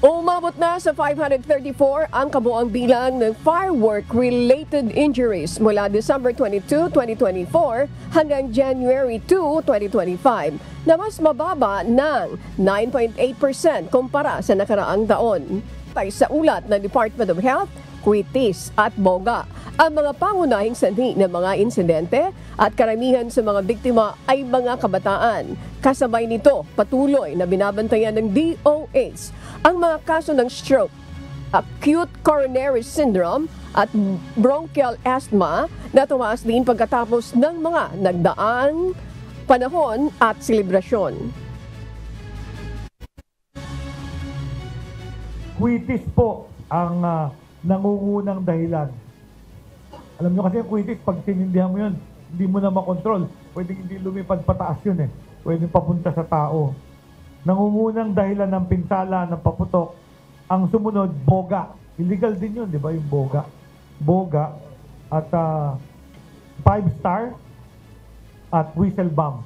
Umabot na sa 534 ang kabuang bilang ng firework-related injuries mula December 22, 2024 hanggang January 2, 2025 na mas mababa ng 9.8% kumpara sa nakaraang taon. Tay sa ulat ng Department of Health, Cuitis at Boga, ang mga pangunahing sanhi ng mga insidente at karamihan sa mga biktima ay mga kabataan. Kasabay nito, patuloy na binabantayan ng DOH ang mga kaso ng stroke, acute coronary syndrome at bronchial asthma na tumaas din pagkatapos ng mga nagdaang panahon at selebrasyon. Cuitis po ang nangungunang dahilan. Alam nyo kasi yung cuitis, pag sinindihan mo yun, hindi mo na makontrol. Pwede hindi lumipad pataas yun eh. Pwede papunta sa tao. Nangungunang dahilan ng pinsala, ng paputok. Ang sumunod, boga. Illegal din yun, di ba? Yung boga. Boga at 5-star at whistle bomb.